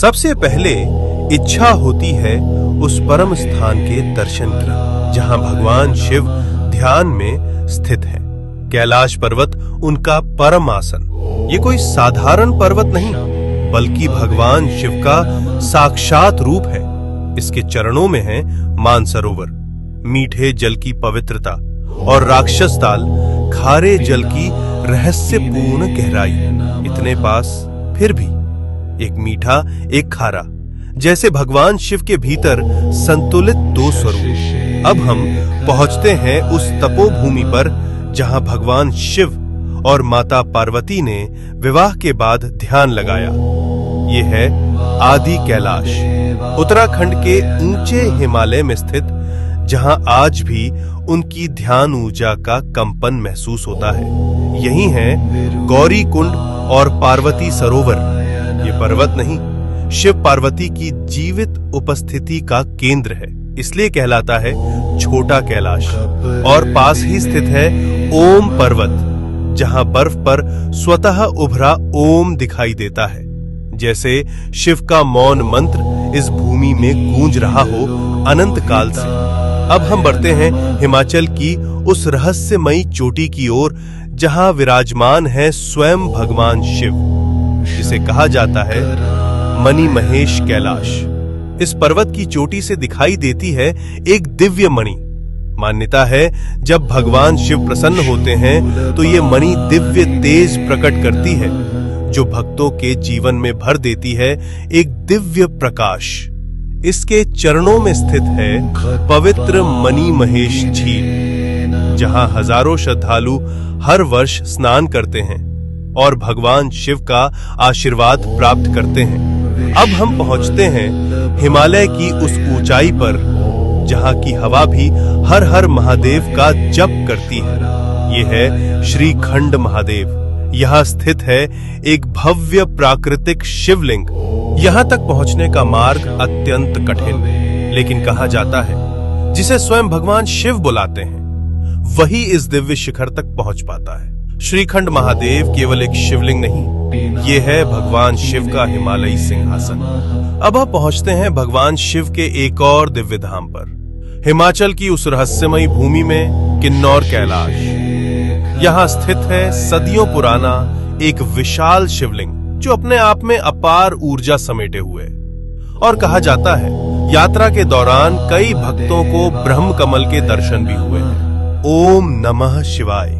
सबसे पहले इच्छा होती है उस परम स्थान के दर्शन की जहां भगवान शिव ध्यान में स्थित है। कैलाश पर्वत उनका परम आसन। ये कोई साधारण पर्वत नहीं बल्कि भगवान शिव का साक्षात रूप है। इसके चरणों में है मानसरोवर, मीठे जल की पवित्रता, और राक्षस ताल, खारे जल की रहस्यपूर्ण गहराई। इतने पास फिर भी एक मीठा एक खारा, जैसे भगवान शिव के भीतर संतुलित दो स्वरूप। अब हम पहुंचते हैं उस तपोभूमि पर जहां भगवान शिव और माता पार्वती ने विवाह के बाद ध्यान लगाया। ये है आदि कैलाश, उत्तराखंड के ऊंचे हिमालय में स्थित, जहां आज भी उनकी ध्यान ऊर्जा का कंपन महसूस होता है। यही है गौरी कुंड और पार्वती सरोवर। ये पर्वत नहीं, शिव पार्वती की जीवित उपस्थिति का केंद्र है, इसलिए कहलाता है छोटा कैलाश। और पास ही स्थित है ओम पर्वत, जहां बर्फ पर स्वतः उभरा ओम दिखाई देता है, जैसे शिव का मौन मंत्र इस भूमि में गूंज रहा हो अनंत काल से। अब हम बढ़ते हैं हिमाचल की उस रहस्यमयी चोटी की ओर जहां विराजमान है स्वयं भगवान शिव, जिसे कहा जाता है मणि महेश कैलाश। इस पर्वत की चोटी से दिखाई देती है एक दिव्य मणि। मान्यता है जब भगवान शिव प्रसन्न होते हैं तो ये मणि दिव्य तेज प्रकट करती है, जो भक्तों के जीवन में भर देती है एक दिव्य प्रकाश। इसके चरणों में स्थित है पवित्र मणि महेश झील, जहां हजारों श्रद्धालु हर वर्ष स्नान करते हैं और भगवान शिव का आशीर्वाद प्राप्त करते हैं। अब हम पहुंचते हैं हिमालय की उस ऊंचाई पर जहां की हवा भी हर हर महादेव का जप करती है। ये है श्रीखंड महादेव। यहाँ स्थित है एक भव्य प्राकृतिक शिवलिंग। यहाँ तक पहुंचने का मार्ग अत्यंत कठिन, लेकिन कहा जाता है जिसे स्वयं भगवान शिव बुलाते हैं वही इस दिव्य शिखर तक पहुंच पाता है। श्रीखंड महादेव केवल एक शिवलिंग नहीं, ये है भगवान शिव का हिमालयी सिंहासन। अब हम पहुंचते हैं भगवान शिव के एक और दिव्य धाम पर, हिमाचल की उस रहस्यमयी भूमि में किन्नौर कैलाश। यहाँ स्थित है सदियों पुराना एक विशाल शिवलिंग, जो अपने आप में अपार ऊर्जा समेटे हुए। और कहा जाता है यात्रा के दौरान कई भक्तों को ब्रह्म कमल के दर्शन भी हुए हैं। ओम नमः शिवाय।